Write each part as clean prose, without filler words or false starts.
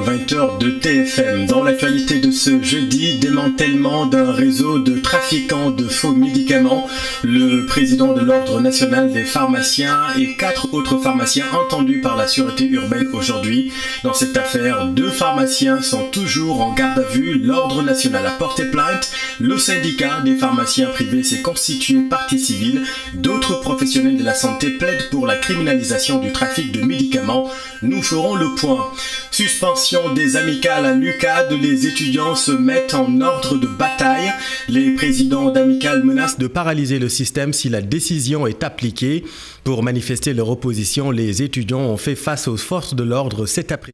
20h de TFM. Dans l'actualité de ce jeudi, démantèlement d'un réseau de trafiquants de faux médicaments. Le président de l'Ordre national des pharmaciens et 4 autres pharmaciens entendus par la sûreté urbaine aujourd'hui. Dans cette affaire, 2 pharmaciens sont toujours en garde à vue. L'Ordre national a porté plainte. Le syndicat des pharmaciens privés s'est constitué partie civile. D'autres professionnels de la santé plaident pour la criminalisation du trafic de médicaments. Nous ferons le point. Suspension des amicales à l'UQAD, les étudiants se mettent en ordre de bataille. Les présidents d'amicales menacent de paralyser le système si la décision est appliquée. Pour manifester leur opposition, les étudiants ont fait face aux forces de l'ordre cet après-midi.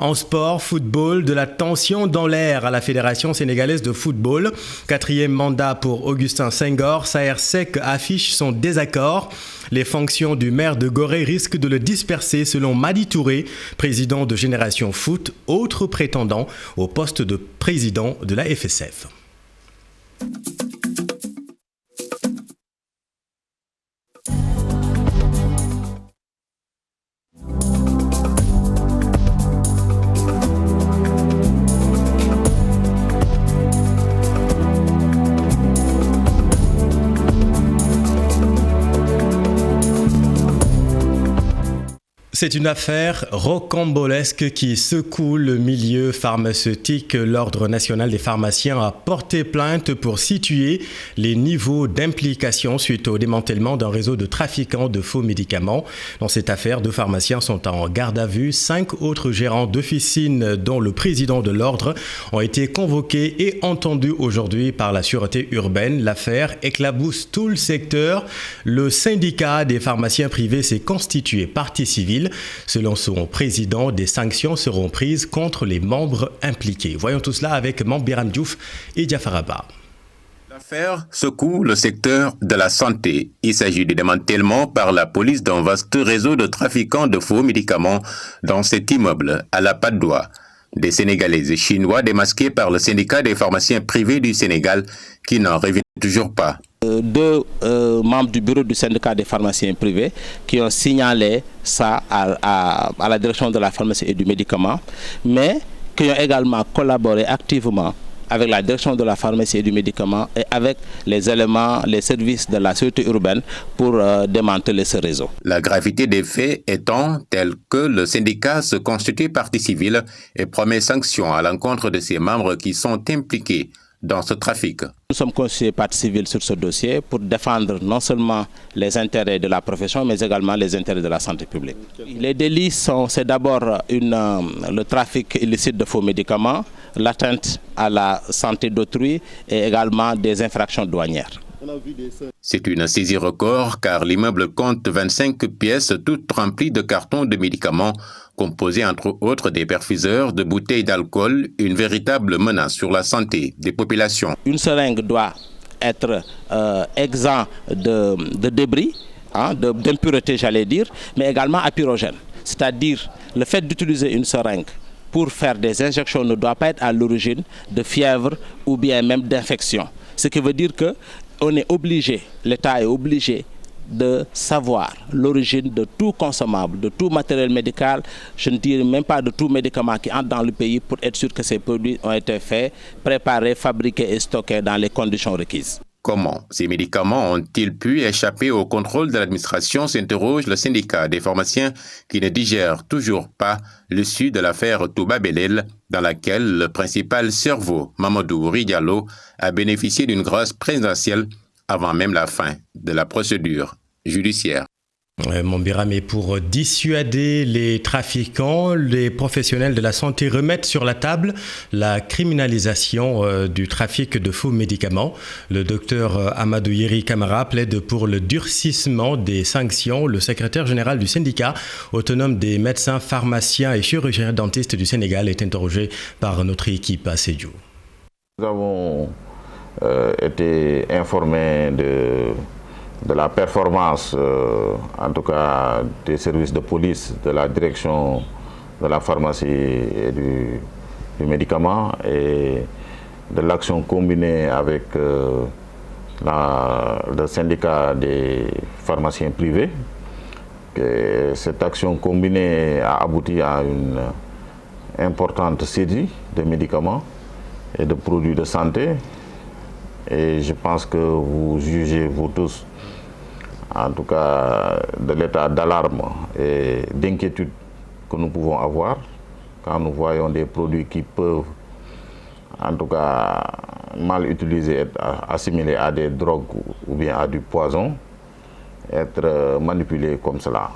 En sport, football, de la tension dans l'air à la Fédération sénégalaise de football. 4e mandat pour Augustin Senghor. Saersek affiche son désaccord. Les fonctions du maire de Gorée risquent de le disperser selon Madi Touré, président de Génération Foot, autre prétendant au poste de président de la FSF. C'est une affaire rocambolesque qui secoue le milieu pharmaceutique. L'Ordre national des pharmaciens a porté plainte pour situer les niveaux d'implication suite au démantèlement d'un réseau de trafiquants de faux médicaments. Dans cette affaire, 2 pharmaciens sont en garde à vue. 5 autres gérants d'officines, dont le président de l'Ordre, ont été convoqués et entendus aujourd'hui par la sûreté urbaine. L'affaire éclabousse tout le secteur. Le syndicat des pharmaciens privés s'est constitué partie civile. Selon son président, des sanctions seront prises contre les membres impliqués. Voyons tout cela avec Mambiram Diouf et Diafaraba. L'affaire secoue le secteur de la santé. Il s'agit du démantèlement par la police d'un vaste réseau de trafiquants de faux médicaments dans cet immeuble à la Patte d'Oie. Des Sénégalais et Chinois démasqués par le syndicat des pharmaciens privés du Sénégal qui n'en reviennent toujours pas. 2 membres du bureau du syndicat des pharmaciens privés qui ont signalé ça à la direction de la pharmacie et du médicament, mais qui ont également collaboré activement avec la direction de la pharmacie et du médicament et avec les éléments, les services de la sécurité urbaine pour démanteler ce réseau. La gravité des faits étant telle que le syndicat se constitue partie civile et promet sanctions à l'encontre de ses membres qui sont impliqués dans ce trafic. Nous sommes constitués partie civile sur ce dossier pour défendre non seulement les intérêts de la profession, mais également les intérêts de la santé publique. Les délits c'est d'abord le trafic illicite de faux médicaments, l'atteinte à la santé d'autrui et également des infractions douanières. C'est une saisie record car l'immeuble compte 25 pièces toutes remplies de cartons de médicaments composés entre autres des perfuseurs, de bouteilles d'alcool, une véritable menace sur la santé des populations. Une seringue doit être exempt de débris, d'impuretés j'allais dire, mais également apyrogène. C'est-à-dire le fait d'utiliser une seringue pour faire des injections ne doit pas être à l'origine de fièvre ou bien même d'infection. Ce qui veut dire que l'État est obligé de savoir l'origine de tout consommable, de tout matériel médical, je ne dirais même pas de tout médicament qui entre dans le pays pour être sûr que ces produits ont été faits, préparés, fabriqués et stockés dans les conditions requises. Comment ces médicaments ont-ils pu échapper au contrôle de l'administration, s'interroge le syndicat des pharmaciens qui ne digère toujours pas l'issue de l'affaire Touba Belel, dans laquelle le principal cerveau, Mamadou Ridialo, a bénéficié d'une grâce présidentielle avant même la fin de la procédure judiciaire. Mombira, mais pour dissuader les trafiquants, les professionnels de la santé remettent sur la table la criminalisation du trafic de faux médicaments. Le docteur Amadou Yeri Camara plaide pour le durcissement des sanctions. Le secrétaire général du syndicat autonome des médecins, pharmaciens et chirurgiens dentistes du Sénégal est interrogé par notre équipe à Sédhiou. Nous avons été informés de la performance, en tout cas des services de police, de la direction de la pharmacie et du médicament et de l'action combinée avec le syndicat des pharmaciens privés. Et cette action combinée a abouti à une importante saisie de médicaments et de produits de santé. Et je pense que vous jugez, vous tous, en tout cas, de l'état d'alarme et d'inquiétude que nous pouvons avoir quand nous voyons des produits qui peuvent, en tout cas, mal utilisés, être assimilés à des drogues ou bien à du poison, être manipulés comme cela.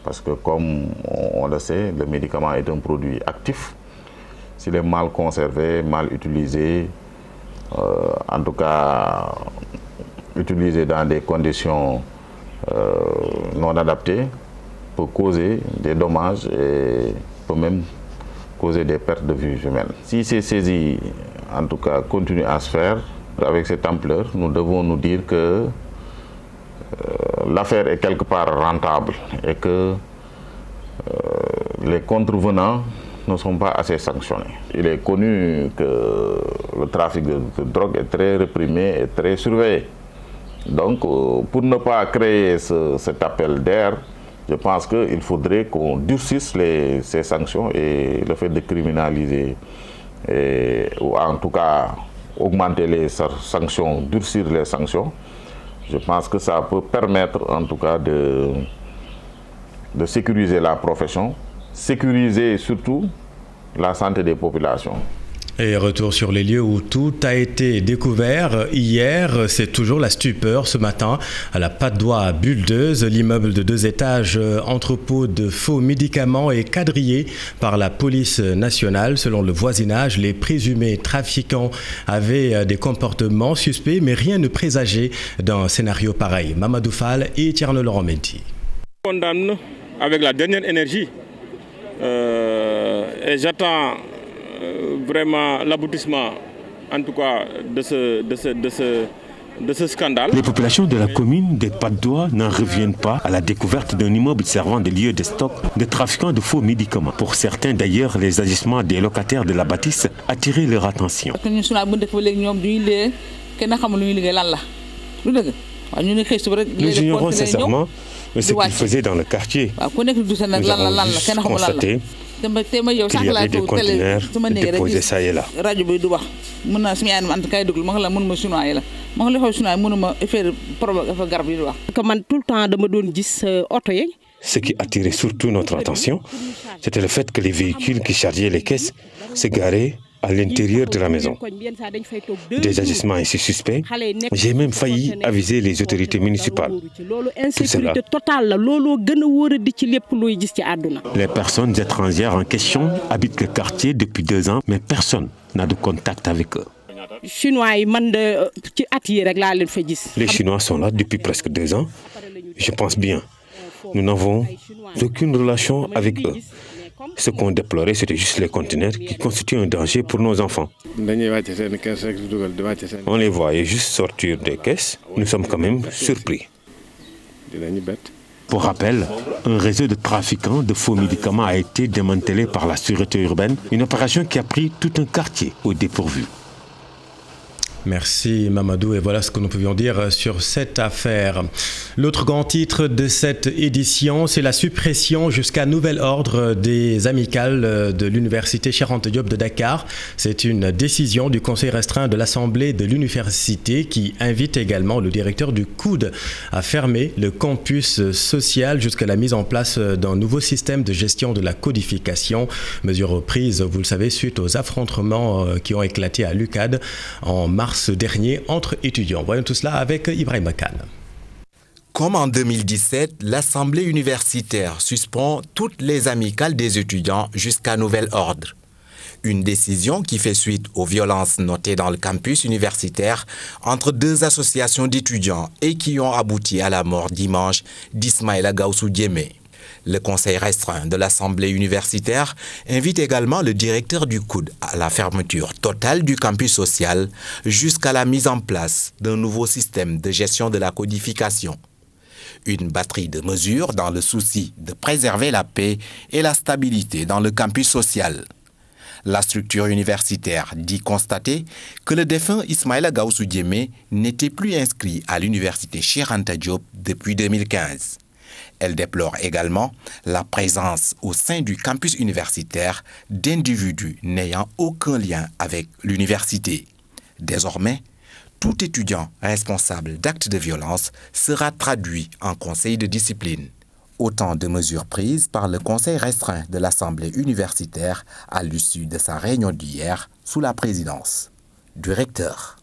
Parce que comme on le sait, le médicament est un produit actif. S'il est mal conservé, mal utilisé, en tout cas utilisé dans des conditions non adaptées, peut causer des dommages et peut même causer des pertes de vie humaines. Si ces saisies, en tout cas, continuent à se faire avec cette ampleur, nous devons nous dire que l'affaire est quelque part rentable et que les contrevenants ne sont pas assez sanctionnés. Il est connu que le trafic de drogue est très réprimé et très surveillé. Donc, pour ne pas créer cet appel d'air, je pense qu'il faudrait qu'on durcisse ces sanctions et le fait de criminaliser, ou en tout cas augmenter les sanctions, durcir les sanctions, je pense que ça peut permettre en tout cas de sécuriser la profession, sécuriser surtout la santé des populations. Et retour sur les lieux où tout a été découvert. Hier, c'est toujours la stupeur. Ce matin, à la Patte d'Oie à Buldeuse, l'immeuble de 2 étages, entrepôt de faux médicaments est quadrillé par la police nationale. Selon le voisinage, les présumés trafiquants avaient des comportements suspects, mais rien ne présageait d'un scénario pareil. Mamadou Fall et Thierno Laurent Mendy. Je condamne avec la dernière énergie et j'attends vraiment l'aboutissement, en tout cas, de ce scandale. Les populations de la commune des Patte d'Oie n'en reviennent pas à la découverte d'un immeuble servant de lieu de stock de trafiquants de faux médicaments. Pour certains d'ailleurs, les agissements des locataires de la bâtisse attiraient leur attention. Nous ignorons sincèrement ce qu'ils faisaient dans le quartier. Nous avons juste constaté qu'il y avait des conteneurs déposés ça et là. Ce qui attirait surtout notre attention, c'était le fait que les véhicules qui chargeaient les caisses se garaient à l'intérieur de la maison. Des agissements ainsi suspects, j'ai même failli aviser les autorités municipales. Tout cela. Les personnes étrangères en question habitent le quartier depuis 2 ans, mais personne n'a de contact avec eux. Les Chinois sont là depuis presque 2 ans. Je pense bien. Nous n'avons aucune relation avec eux. Ce qu'on déplorait, c'était juste les conteneurs qui constituent un danger pour nos enfants. On les voyait juste sortir des caisses. Nous sommes quand même surpris. Pour rappel, un réseau de trafiquants de faux médicaments a été démantelé par la sûreté urbaine, une opération qui a pris tout un quartier au dépourvu. Merci Mamadou, et voilà ce que nous pouvions dire sur cette affaire. L'autre grand titre de cette édition, c'est la suppression jusqu'à nouvel ordre des amicales de l'université Cheikh Anta Diop de Dakar. C'est une décision du conseil restreint de l'assemblée de l'université qui invite également le directeur du COUD à fermer le campus social jusqu'à la mise en place d'un nouveau système de gestion de la codification. Mesure prise, vous le savez, suite aux affrontements qui ont éclaté à l'UCAD en mars dernier entre étudiants. Voyons tout cela avec Ibrahim Khan. Comme en 2017, l'Assemblée universitaire suspend toutes les amicales des étudiants jusqu'à nouvel ordre. Une décision qui fait suite aux violences notées dans le campus universitaire entre deux associations d'étudiants et qui ont abouti à la mort dimanche d'Ismaïla Gawsu Diémé. Le conseil restreint de l'Assemblée universitaire invite également le directeur du COUD à la fermeture totale du campus social jusqu'à la mise en place d'un nouveau système de gestion de la codification. Une batterie de mesures dans le souci de préserver la paix et la stabilité dans le campus social. La structure universitaire dit constater que le défunt Ismaïla Gawsu Diémé n'était plus inscrit à l'université Cheikh Anta Diop depuis 2015. Elle déplore également la présence au sein du campus universitaire d'individus n'ayant aucun lien avec l'université. Désormais, tout étudiant responsable d'actes de violence sera traduit en conseil de discipline. Autant de mesures prises par le conseil restreint de l'Assemblée universitaire à l'issue de sa réunion d'hier sous la présidence du recteur.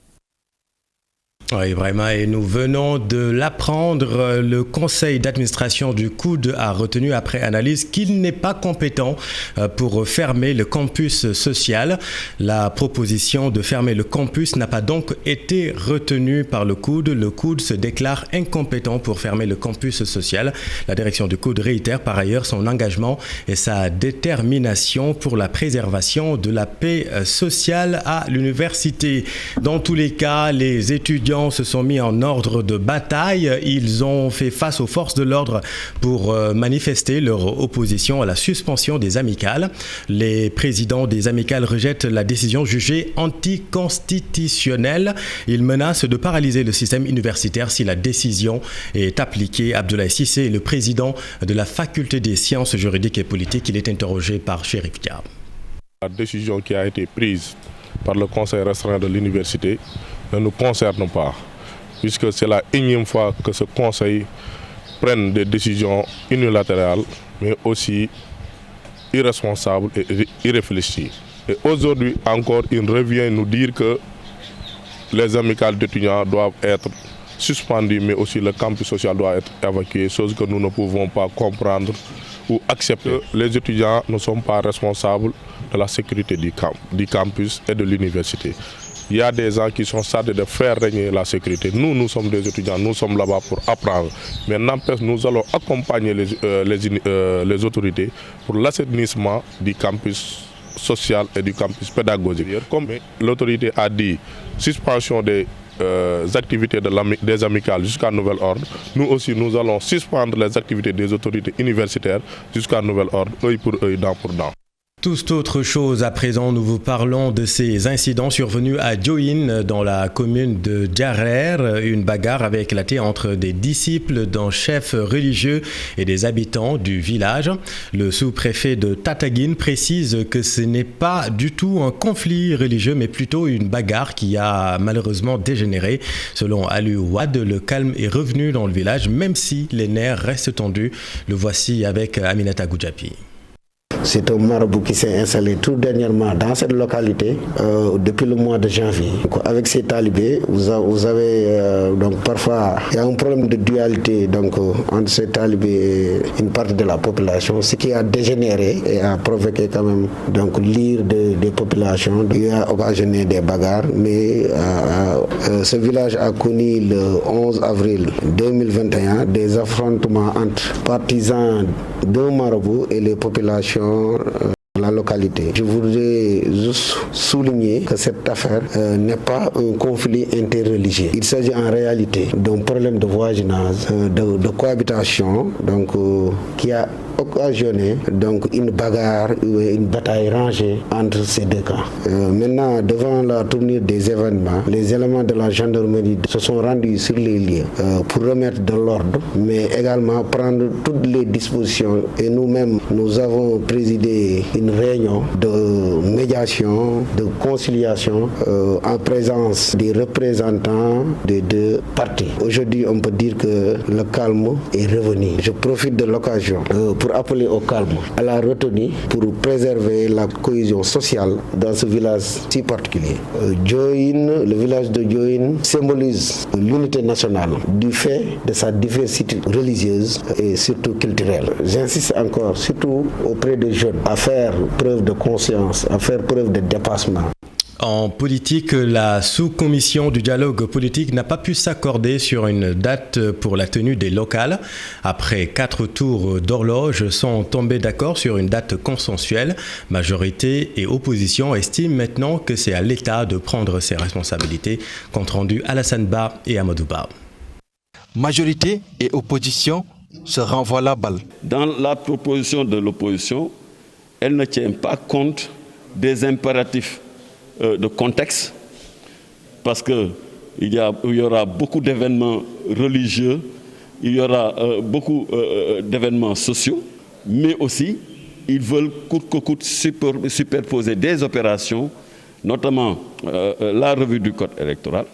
Oui, vraiment, et nous venons de l'apprendre. Le conseil d'administration du COUD a retenu après analyse qu'il n'est pas compétent pour fermer le campus social. La proposition de fermer le campus n'a pas donc été retenue par le COUD. Le COUD se déclare incompétent pour fermer le campus social. La direction du COUD réitère par ailleurs son engagement et sa détermination pour la préservation de la paix sociale à l'université. Dans tous les cas, les étudiants se sont mis en ordre de bataille. Ils ont fait face aux forces de l'ordre pour manifester leur opposition à la suspension des amicales. Les présidents des amicales rejettent la décision jugée anticonstitutionnelle. Ils menacent de paralyser le système universitaire si la décision est appliquée. Abdoulaye Cissé est le président de la faculté des sciences juridiques et politiques. Il est interrogé par Chérif Diab. La décision qui a été prise par le conseil restreint de l'université ne nous concerne pas, puisque c'est la énième fois que ce conseil prenne des décisions unilatérales, mais aussi irresponsables et irréfléchies. Et aujourd'hui encore, il revient nous dire que les amicales d'étudiants doivent être suspendues, mais aussi le campus social doit être évacué, chose que nous ne pouvons pas comprendre ou accepter. Les étudiants ne sont pas responsables de la sécurité du campus et de l'université. Il y a des gens qui sont chargés de faire régner la sécurité. Nous sommes des étudiants, nous sommes là-bas pour apprendre. Mais n'empêche, nous allons accompagner les autorités pour l'assainissement du campus social et du campus pédagogique. Comme l'autorité a dit, suspension des activités des amicales jusqu'à nouvel ordre, nous aussi nous allons suspendre les activités des autorités universitaires jusqu'à nouvel ordre, œil pour œil, dent pour dent. Toute autre chose à présent, nous vous parlons de ces incidents survenus à Diohine dans la commune de Diarère. Une bagarre a éclaté entre des disciples d'un chef religieux et des habitants du village. Le sous-préfet de Tataguine précise que ce n'est pas du tout un conflit religieux, mais plutôt une bagarre qui a malheureusement dégénéré. Selon Aliou Wade, le calme est revenu dans le village, même si les nerfs restent tendus. Le voici avec Aminata Goudjapi. C'est un marabout qui s'est installé tout dernièrement dans cette localité depuis le mois de janvier. Donc, avec ces talibés, vous avez donc parfois il y a un problème de dualité donc entre ces talibés et une partie de la population, ce qui a dégénéré et a provoqué quand même donc l'ire des populations. Il a occasionné des bagarres, mais ce village a connu le 11 avril 2021 des affrontements entre partisans d'un marabout et les populations la localité. Je voudrais juste souligner que cette affaire n'est pas un conflit interreligieux. Il s'agit en réalité d'un problème de voisinage, de cohabitation, donc qui a occasionné donc une bagarre ou une bataille rangée entre ces deux camps. Maintenant, devant la tournure des événements, les éléments de la gendarmerie se sont rendus sur les lieux pour remettre de l'ordre, mais également prendre toutes les dispositions. Et nous-mêmes, nous avons présidé une réunion de médiation, de conciliation en présence des représentants des deux parties. Aujourd'hui, on peut dire que le calme est revenu. Je profite de l'occasion pour appeler au calme, à la retenue, pour préserver la cohésion sociale dans ce village si particulier. Diohine, le village de Diohine symbolise l'unité nationale du fait de sa diversité religieuse et surtout culturelle. J'insiste encore, surtout auprès des jeunes, à faire preuve de conscience, à faire preuve de dépassement. En politique, la sous-commission du dialogue politique n'a pas pu s'accorder sur une date pour la tenue des locales. Après 4 tours d'horloge, sont tombés d'accord sur une date consensuelle. Majorité et opposition estiment maintenant que c'est à l'État de prendre ses responsabilités. Compte rendu Alassane Ba et Amadou Ba. Majorité et opposition se renvoient la balle. Dans la proposition de l'opposition, elle ne tient pas compte des impératifs de contexte, parce qu'il y aura beaucoup d'événements religieux, il y aura beaucoup d'événements sociaux, mais aussi ils veulent coûte que coûte superposer des opérations, notamment la revue du code électoral,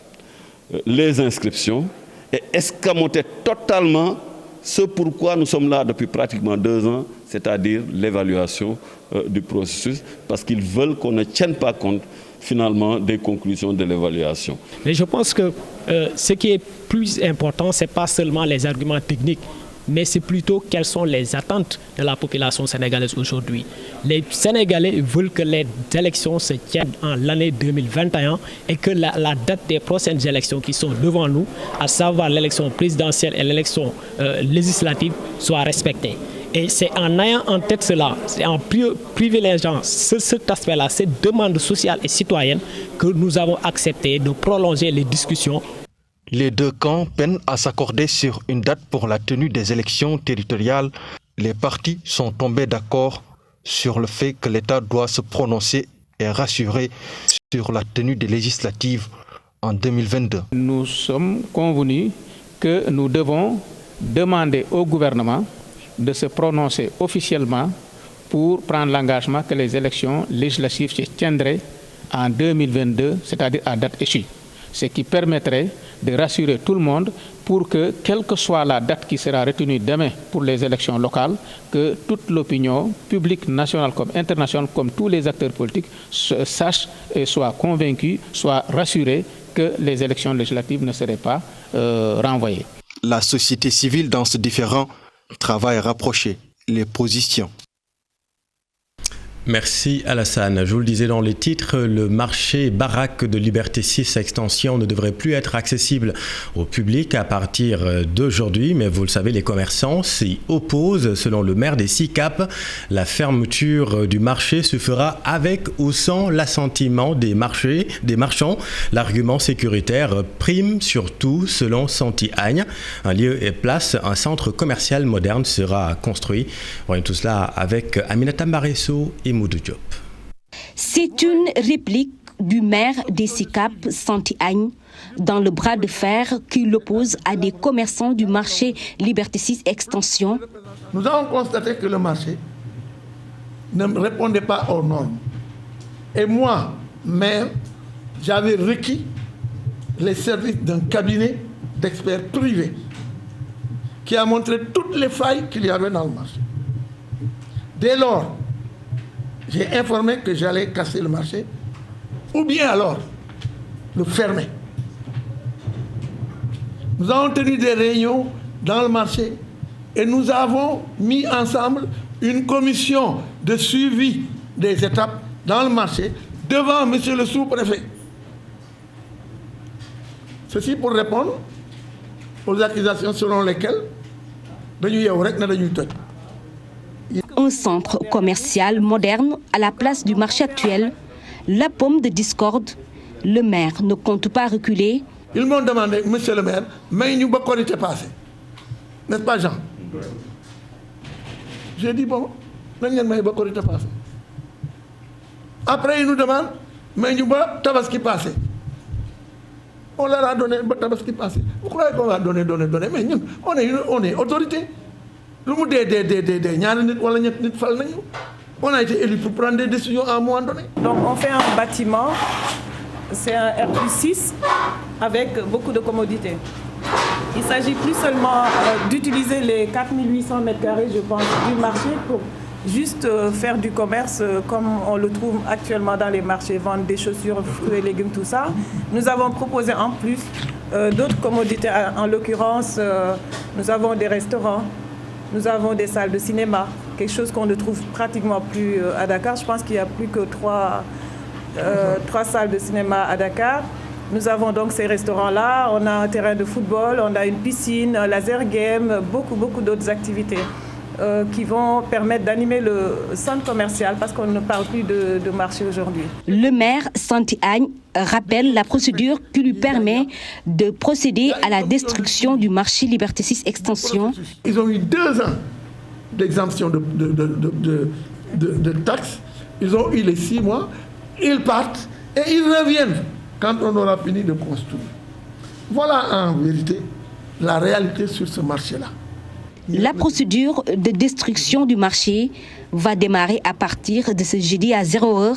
les inscriptions, et escamoter totalement ce pourquoi nous sommes là depuis pratiquement 2 ans, c'est-à-dire l'évaluation du processus, parce qu'ils veulent qu'on ne tienne pas compte finalement des conclusions de l'évaluation. Mais je pense que ce qui est plus important, ce n'est pas seulement les arguments techniques, mais c'est plutôt quelles sont les attentes de la population sénégalaise aujourd'hui. Les Sénégalais veulent que les élections se tiennent en l'année 2021 et que la date des prochaines élections qui sont devant nous, à savoir l'élection présidentielle et l'élection législative, soient respectées. Et c'est en ayant en tête cela, c'est en privilégiant cet aspect-là, cette demande sociale et citoyenne, que nous avons accepté de prolonger les discussions. Les deux camps peinent à s'accorder sur une date pour la tenue des élections territoriales. Les partis sont tombés d'accord sur le fait que l'État doit se prononcer et rassurer sur la tenue des législatives en 2022. Nous sommes convenus que nous devons demander au gouvernement de se prononcer officiellement pour prendre l'engagement que les élections législatives se tiendraient en 2022, c'est-à-dire à date échue. Ce qui permettrait de rassurer tout le monde pour que, quelle que soit la date qui sera retenue demain pour les élections locales, que toute l'opinion publique, nationale comme internationale, comme tous les acteurs politiques, sachent et soient convaincus, soient rassurés que les élections législatives ne seraient pas renvoyées. La société civile dans ce différend travaille à rapprocher les positions. Merci Alassane. Je vous le disais dans les titres, le marché baraque de Liberté 6 Extension ne devrait plus être accessible au public à partir d'aujourd'hui, mais vous le savez, les commerçants s'y opposent. Selon le maire des SICAP, la fermeture du marché se fera avec ou sans l'assentiment des marchands. L'argument sécuritaire prime surtout selon Santi Agne. Un lieu et place, un centre commercial moderne sera construit. Voyons tout cela avec Aminata Maresso et Moudou Diop. C'est une réplique du maire des SICAP, Santi Agne, dans le bras de fer qui l'oppose à des commerçants du marché Liberté 6 Extension. Nous avons constaté que le marché ne répondait pas aux normes. Et moi, maire, j'avais requis les services d'un cabinet d'experts privés qui a montré toutes les failles qu'il y avait dans le marché. Dès lors, j'ai informé que j'allais casser le marché ou bien alors le fermer. Nous avons tenu des réunions dans le marché et nous avons mis ensemble une commission de suivi des étapes dans le marché devant monsieur le sous-préfet. Ceci pour répondre aux accusations selon lesquelles un centre commercial moderne à la place du marché actuel, la pomme de discorde, le maire ne compte pas reculer. Ils m'ont demandé, monsieur le maire, mais nous pas été passé. N'est-ce pas Jean? J'ai dit bon, nous n'avons pas été passé. Après ils nous demandent, mais nous pas tabaski passé. On leur a donné tabaski passé. Vous croyez qu'on va donner, mais nous, on est autorité. On a été élu pour prendre des décisions à un moment donné. Donc on fait un bâtiment, c'est un R+6 avec beaucoup de commodités. Il s'agit plus seulement d'utiliser les 4800 m², je pense, du marché pour juste faire du commerce comme on le trouve actuellement dans les marchés, vendre des chaussures, fruits et légumes, tout ça. Nous avons proposé en plus d'autres commodités. En l'occurrence, nous avons des restaurants, nous avons des salles de cinéma, quelque chose qu'on ne trouve pratiquement plus à Dakar. Je pense qu'il n'y a plus que trois salles de cinéma à Dakar. Nous avons donc ces restaurants-là, on a un terrain de football, on a une piscine, un laser game, beaucoup d'autres activités qui vont permettre d'animer le centre commercial parce qu'on ne parle plus de marché aujourd'hui. Le maire Santy Agne rappelle la procédure qui lui permet de procéder à la destruction du marché Liberté 6 Extension. Ils ont eu 2 ans d'exemption de taxes, ils ont eu les 6 mois, ils partent et ils reviennent quand on aura fini de construire. Voilà en vérité la réalité sur ce marché-là. La procédure de destruction du marché va démarrer à partir de ce jeudi à 0h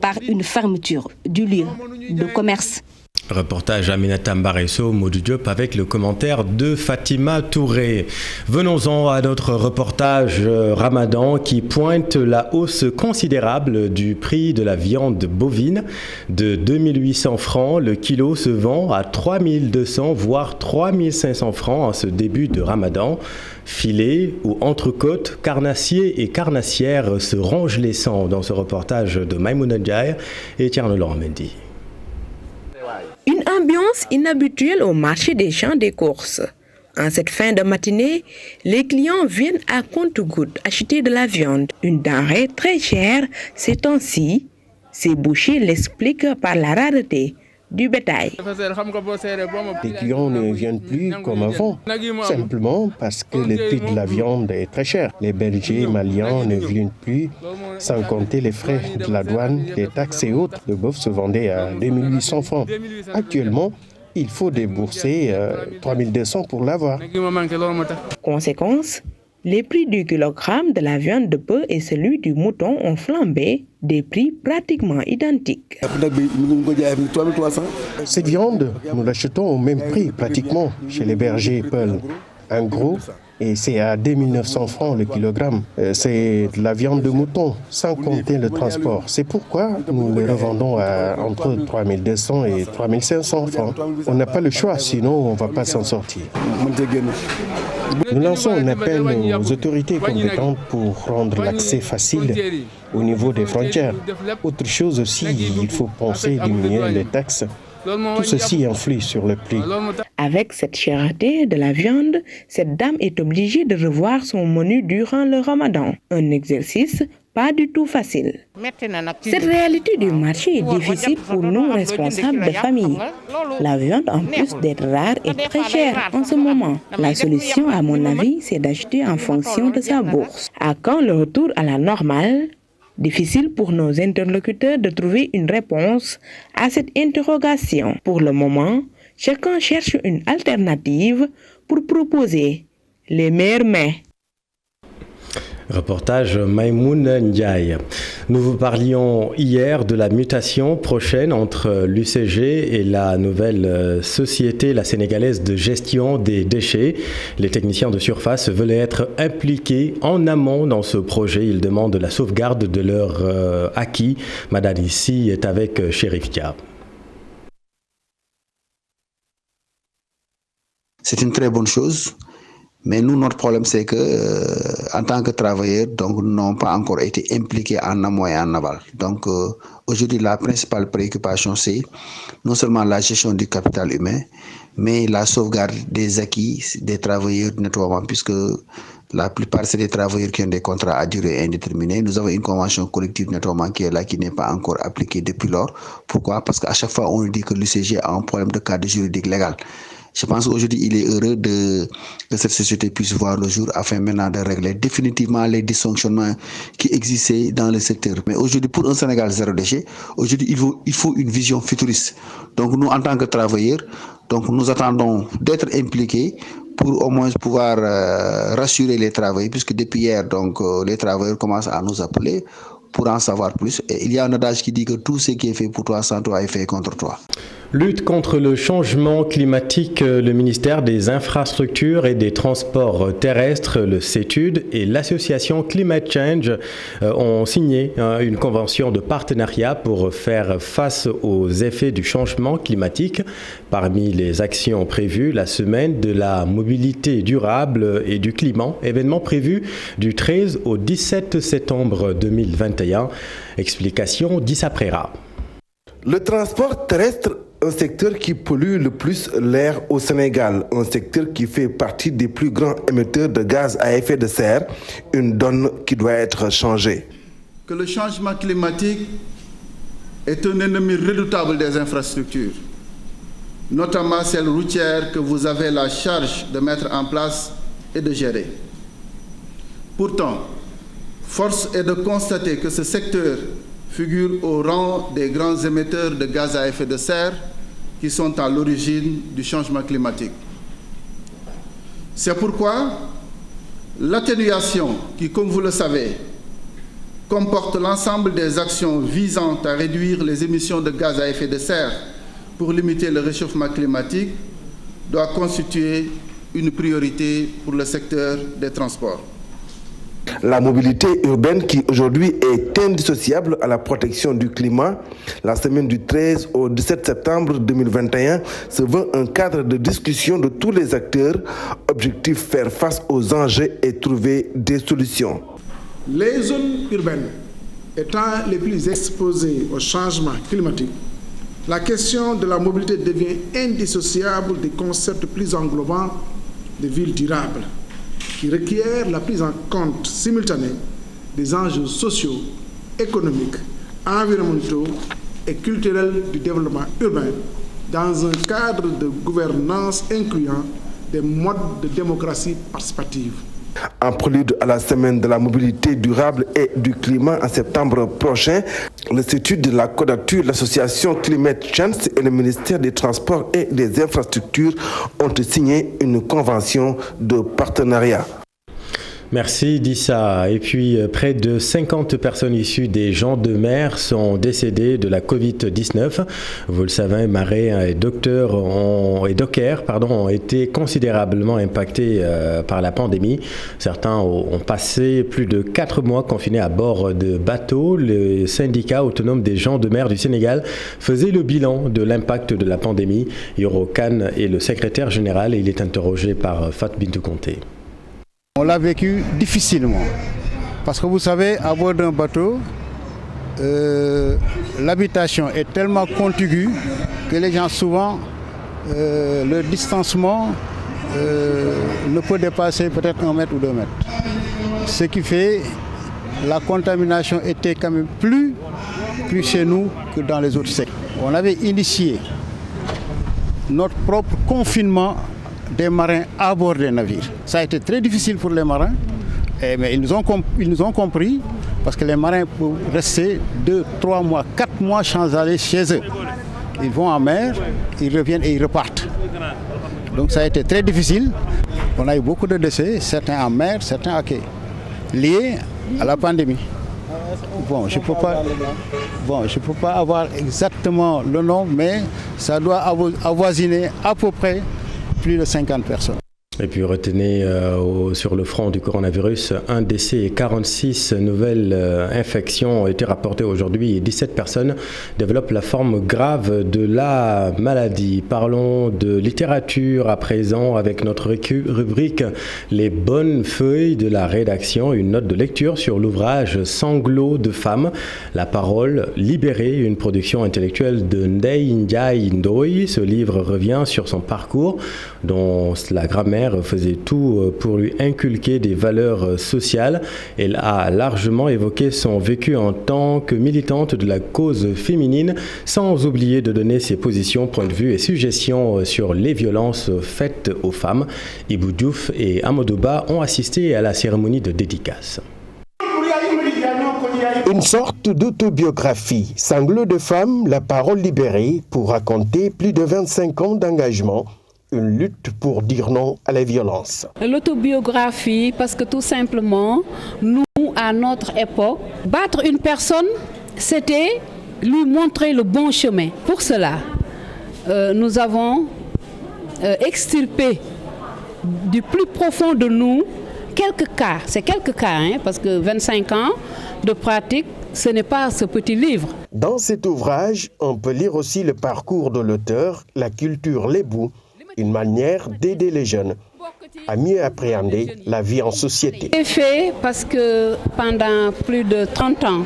par une fermeture du lieu de commerce. Reportage Aminata Mbaresso, Modou Diop avec le commentaire de Fatima Touré. Venons-en à notre reportage Ramadan qui pointe la hausse considérable du prix de la viande bovine. De 2800 francs, le kilo se vend à 3200 voire 3500 francs en ce début de Ramadan. Filets ou entrecôtes, carnassiers et carnassières se rongent les sangs dans ce reportage de Maïmouna Ndiaye et Tierno Laurent Mendy. Une ambiance inhabituelle au marché des champs des courses. En cette fin de matinée, les clients viennent à compte-gouttes acheter de la viande, une denrée très chère ces temps-ci. Ces bouchers l'expliquent par la rareté du bétail. Les clients ne viennent plus comme avant, simplement parce que le prix de la viande est très cher. Les bergers maliens ne viennent plus, sans compter les frais de la douane, les taxes et autres. Le bœuf se vendait à 2800 francs. Actuellement, il faut débourser 3200 pour l'avoir. Conséquence, les prix du kilogramme de la viande de bœuf et celui du mouton ont flambé, des prix pratiquement identiques. Cette viande, nous l'achetons au même prix pratiquement chez les bergers Peul. Un gros, et c'est à 2900 francs le kilogramme. C'est de la viande de mouton, sans compter le transport. C'est pourquoi nous le revendons à entre 3200 et 3500 francs. On n'a pas le choix, sinon on ne va pas s'en sortir. Nous lançons un appel aux autorités compétentes pour rendre l'accès facile au niveau des frontières. Autre chose aussi, il faut penser à diminuer les taxes. Tout ceci influe sur le prix. Avec cette cherté de la viande, cette dame est obligée de revoir son menu durant le Ramadan. Un exercice pas du tout facile. Cette réalité du marché est difficile pour nous responsables de famille. La viande, en plus d'être rare, est très chère en ce moment. La solution, à mon avis, c'est d'acheter en fonction de sa bourse. À quand le retour à la normale? Difficile pour nos interlocuteurs de trouver une réponse à cette interrogation. Pour le moment, chacun cherche une alternative pour proposer les meilleurs mets. Reportage Maïmouna Ndiaye. Nous vous parlions hier de la mutation prochaine entre l'UCG et la nouvelle société, la sénégalaise de gestion des déchets. Les techniciens de surface veulent être impliqués en amont dans ce projet. Ils demandent la sauvegarde de leur acquis. Madame ici est avec Chérif Dia. C'est une très bonne chose. Mais nous, notre problème, c'est que, en tant que travailleurs, donc, nous n'avons pas encore été impliqués en amont et en aval. Donc, aujourd'hui, la principale préoccupation, c'est non seulement la gestion du capital humain, mais la sauvegarde des acquis des travailleurs de nettoiement, puisque la plupart, c'est des travailleurs qui ont des contrats à durée indéterminée. Nous avons une convention collective de nettoiement qui est là, qui n'est pas encore appliquée depuis lors. Pourquoi? Parce qu'à chaque fois, on nous dit que l'UCG a un problème de cadre juridique légal. Je pense qu'aujourd'hui, il est heureux que cette société puisse voir le jour afin maintenant de régler définitivement les dysfonctionnements qui existaient dans le secteur. Mais aujourd'hui, pour un Sénégal zéro déchet, aujourd'hui, il faut une vision futuriste. Donc nous, en tant que travailleurs, donc nous attendons d'être impliqués pour au moins pouvoir rassurer les travailleurs, puisque depuis hier, donc, les travailleurs commencent à nous appeler pour en savoir plus. Et il y a un adage qui dit que tout ce qui est fait pour toi, sans toi, est fait contre toi. Lutte contre le changement climatique, le ministère des Infrastructures et des Transports terrestres, le CETUD et l'association Climate Change ont signé une convention de partenariat pour faire face aux effets du changement climatique. Parmi les actions prévues, la semaine de la mobilité durable et du climat, événement prévu du 13 au 17 septembre 2021. Explication d'Issa Prera. Le transport terrestre, un secteur qui pollue le plus l'air au Sénégal, un secteur qui fait partie des plus grands émetteurs de gaz à effet de serre, une donne qui doit être changée. Que le changement climatique est un ennemi redoutable des infrastructures, notamment celles routières que vous avez la charge de mettre en place et de gérer. Pourtant, force est de constater que ce secteur figure au rang des grands émetteurs de gaz à effet de serre qui sont à l'origine du changement climatique. C'est pourquoi l'atténuation, qui, comme vous le savez, comporte l'ensemble des actions visant à réduire les émissions de gaz à effet de serre pour limiter le réchauffement climatique, doit constituer une priorité pour le secteur des transports. La mobilité urbaine qui aujourd'hui est indissociable à la protection du climat, la semaine du 13 au 17 septembre 2021 se veut un cadre de discussion de tous les acteurs, objectif faire face aux enjeux et trouver des solutions. Les zones urbaines étant les plus exposées au changement climatique, la question de la mobilité devient indissociable des concepts plus englobants de villes durables, qui requiert la prise en compte simultanée des enjeux sociaux, économiques, environnementaux et culturels du développement urbain dans un cadre de gouvernance incluant des modes de démocratie participative. En prélude à la semaine de la mobilité durable et du climat en septembre prochain, l'Institut de la Codature, l'association Climate Change et le ministère des Transports et des Infrastructures ont signé une convention de partenariat. Merci Dissa. Et puis près de 50 personnes issues des gens de mer sont décédées de la Covid-19. Vous le savez, marins et dockers ont été considérablement impactés par la pandémie. Certains ont passé plus de 4 mois confinés à bord de bateaux. Le syndicat autonome des gens de mer du Sénégal faisait le bilan de l'impact de la pandémie. Yoro Khan est le secrétaire général et il est interrogé par Fat Bintou Conté. On l'a vécu difficilement, parce que vous savez, à bord d'un bateau, l'habitation est tellement contiguë que les gens souvent, le distancement ne peut dépasser peut-être 1 mètre ou 2 mètres. Ce qui fait la contamination était quand même plus chez nous que dans les autres secteurs. On avait initié notre propre confinement des marins à bord des navires. Ça a été très difficile pour les marins, mais ils nous ont compris, parce que les marins peuvent rester 2, 3 mois, 4 mois sans aller chez eux. Ils vont en mer, ils reviennent et ils repartent. Donc ça a été très difficile. On a eu beaucoup de décès, certains en mer, certains à quai, liés à la pandémie. Bon, je ne peux pas avoir exactement le nom, mais ça doit avoisiner à peu près plus de 50 personnes. Et puis retenez sur le front du coronavirus, 1 décès et 46 nouvelles infections ont été rapportées aujourd'hui et 17 personnes développent la forme grave de la maladie. Parlons de littérature à présent avec notre rubrique Les bonnes feuilles de la rédaction, une note de lecture sur l'ouvrage Sanglots de femmes, la parole libérée, une production intellectuelle de Ndeye Ndiaye Ndoye. Ce livre revient sur son parcours dont la grammaire faisait tout pour lui inculquer des valeurs sociales. Elle a largement évoqué son vécu en tant que militante de la cause féminine, sans oublier de donner ses positions, points de vue et suggestions sur les violences faites aux femmes. Ibou Diouf et Amadou Ba ont assisté à la cérémonie de dédicace. Une sorte d'autobiographie, Sanglots de femmes, la parole libérée, pour raconter plus de 25 ans d'engagement. Une lutte pour dire non à la violence. L'autobiographie, parce que tout simplement, nous, à notre époque, battre une personne, c'était lui montrer le bon chemin. Pour cela, nous avons extirpé du plus profond de nous quelques cas, c'est quelques cas, parce que 25 ans de pratique, ce n'est pas ce petit livre. Dans cet ouvrage, on peut lire aussi le parcours de l'auteur, la culture lébou, une manière d'aider les jeunes à mieux appréhender la vie en société. C'est fait parce que pendant plus de 30 ans,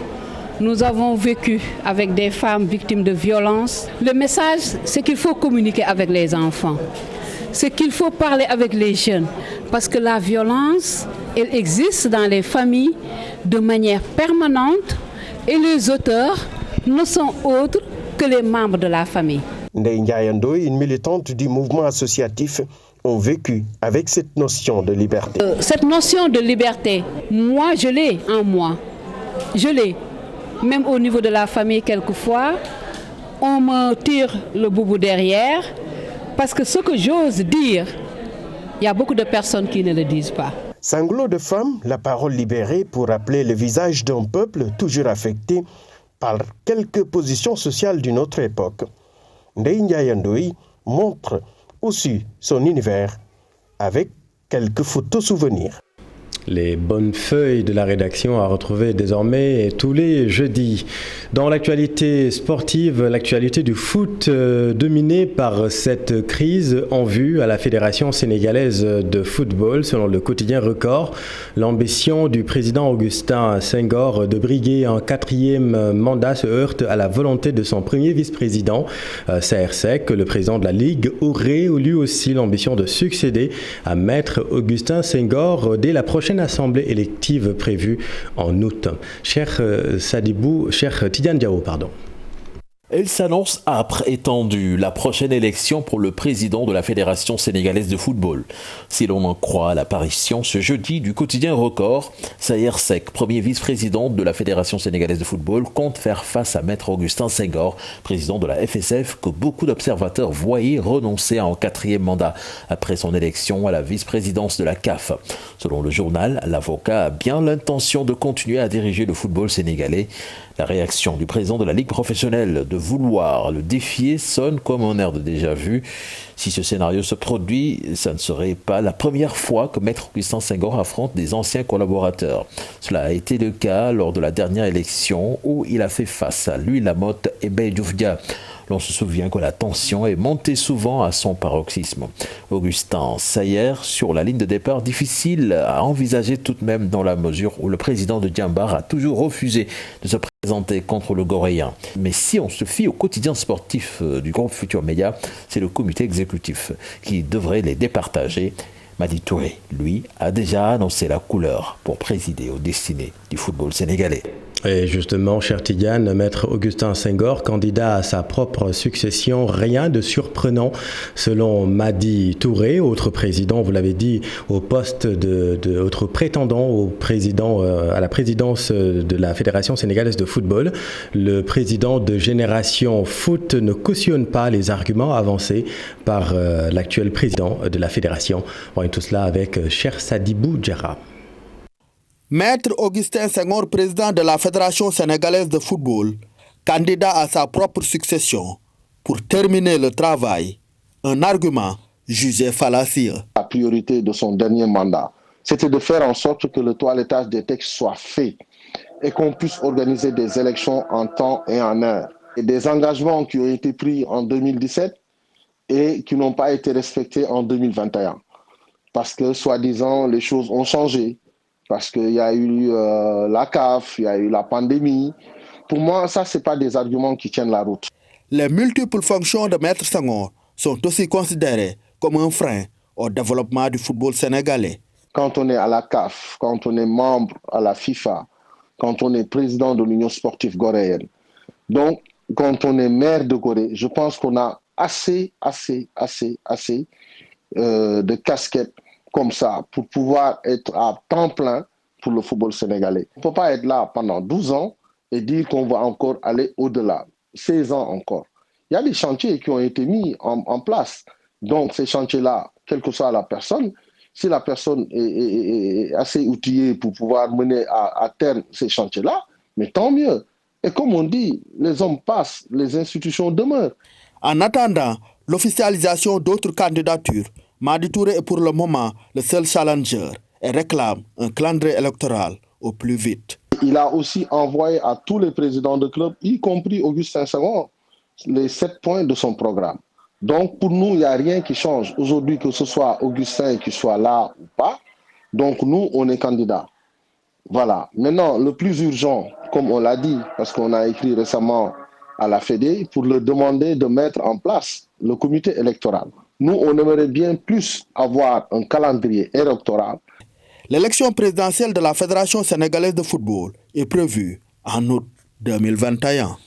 nous avons vécu avec des femmes victimes de violences. Le message, c'est qu'il faut communiquer avec les enfants. C'est qu'il faut parler avec les jeunes. Parce que la violence, elle existe dans les familles de manière permanente et les auteurs ne sont autres que les membres de la famille. Ndeye Ndiaye Ndoye, une militante du mouvement associatif, ont vécu avec cette notion de liberté. Cette notion de liberté, moi je l'ai en moi. Je l'ai. Même au niveau de la famille, quelquefois, on me tire le boubou derrière parce que ce que j'ose dire, il y a beaucoup de personnes qui ne le disent pas. Sanglots de femmes, la parole libérée pour rappeler le visage d'un peuple toujours affecté par quelques positions sociales d'une autre époque. Ndeye Ndiaye Ndoye montre aussi son univers avec quelques photos souvenirs. Les bonnes feuilles de la rédaction à retrouver désormais tous les jeudis. Dans l'actualité sportive, l'actualité du foot dominée par cette crise en vue à la Fédération sénégalaise de football. Selon le quotidien Record, l'ambition du président Augustin Senghor de briguer un 4e mandat se heurte à la volonté de son premier vice-président, Saër Seck. Le président de la Ligue aurait lui aussi l'ambition de succéder à Maître Augustin Senghor dès la prochaine assemblée élective prévue en août. Cher Tidiane Diao, pardon. Elle s'annonce âpre et tendue, la prochaine élection pour le président de la Fédération sénégalaise de football. Si l'on en croit l'apparition ce jeudi du quotidien Record, Saër Seck, premier vice-président de la Fédération sénégalaise de football, compte faire face à Maître Augustin Senghor, président de la FSF, que beaucoup d'observateurs voyaient renoncer à un 4e mandat après son élection à la vice-présidence de la CAF. Selon le journal, l'avocat a bien l'intention de continuer à diriger le football sénégalais. La réaction du président de la Ligue professionnelle de vouloir le défier sonne comme un air de déjà-vu. Si ce scénario se produit, ça ne serait pas la première fois que Maître Augustin Senghor affronte des anciens collaborateurs. Cela a été le cas lors de la dernière élection où il a fait face à Louis Lamotte et Mbaye Diouf Dia. L'on se souvient que la tension est montée souvent à son paroxysme. Augustin Sayer sur la ligne de départ, difficile à envisager tout de même dans la mesure où le président de Diambar a toujours refusé de se présenter contre le Goréen. Mais si on se fie au quotidien sportif du groupe Futur Média, c'est le comité exécutif qui devrait les départager. Madi Touré, lui, a déjà annoncé la couleur pour présider aux destinées du football sénégalais. Et justement, cher Tidiane, Maître Augustin Senghor, candidat à sa propre succession, rien de surprenant selon Madi Touré, autre président, vous l'avez dit, au poste autre prétendant au président, à la présidence de la Fédération sénégalaise de football. Le président de Génération Foot ne cautionne pas les arguments avancés par l'actuel président de la Fédération. On voit tout cela avec cher Sadibou Djara. Maître Augustin Senghor, président de la Fédération sénégalaise de football, candidat à sa propre succession, pour terminer le travail, un argument jugé fallacieux. La priorité de son dernier mandat, c'était de faire en sorte que le toilettage des textes soit fait et qu'on puisse organiser des élections en temps et en heure. Et des engagements qui ont été pris en 2017 et qui n'ont pas été respectés en 2021. Parce que, soi-disant, les choses ont changé. Parce qu'il y a eu la CAF, il y a eu la pandémie. Pour moi, ça, ce n'est pas des arguments qui tiennent la route. Les multiples fonctions de Maître Senghor sont aussi considérées comme un frein au développement du football sénégalais. Quand on est à la CAF, quand on est membre à la FIFA, quand on est président de l'Union sportive goréenne, donc quand on est maire de Gorée, je pense qu'on a assez de casquettes comme ça, pour pouvoir être à temps plein pour le football sénégalais. On ne peut pas être là pendant 12 ans et dire qu'on va encore aller au-delà, 16 ans encore. Il y a des chantiers qui ont été mis en place. Donc ces chantiers-là, quelle que soit la personne, si la personne est assez outillée pour pouvoir mener à terme ces chantiers-là, mais tant mieux. Et comme on dit, les hommes passent, les institutions demeurent. En attendant l'officialisation d'autres candidatures, Madi Touré est pour le moment le seul challenger et réclame un calendrier électoral au plus vite. Il a aussi envoyé à tous les présidents de club, y compris Augustin Senghor, les 7 points de son programme. Donc pour nous, il n'y a rien qui change. Aujourd'hui, que ce soit Augustin qui soit là ou pas, donc nous, on est candidat. Voilà. Maintenant, le plus urgent, comme on l'a dit, parce qu'on a écrit récemment à la Fédé, pour leur demander de mettre en place le comité électoral. Nous, on aimerait bien plus avoir un calendrier électoral. L'élection présidentielle de la Fédération sénégalaise de football est prévue en août 2021.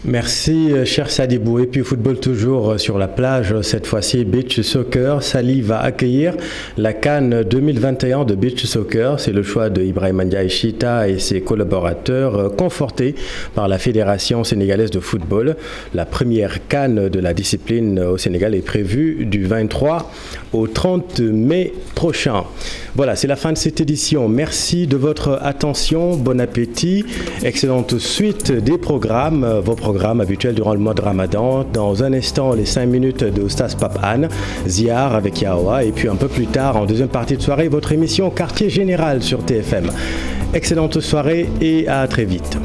Merci cher Sadibou. Et puis football toujours sur la plage, cette fois-ci beach soccer. Sali va accueillir la CAN 2021 de beach soccer. C'est le choix de Ibrahima Ndiaye Chita et ses collaborateurs confortés par la Fédération sénégalaise de football. La première CAN de la discipline au Sénégal est prévue du 23 au 30 mai prochain. Voilà, c'est la fin de cette édition. Merci de votre attention, bon appétit, excellente suite des programmes, vos programmes habituels durant le mois de Ramadan. Dans un instant, les 5 minutes de Oustaz Pape Anne, Ziar avec Yahawa, et puis un peu plus tard, en deuxième partie de soirée, votre émission Quartier Général sur TFM. Excellente soirée et à très vite.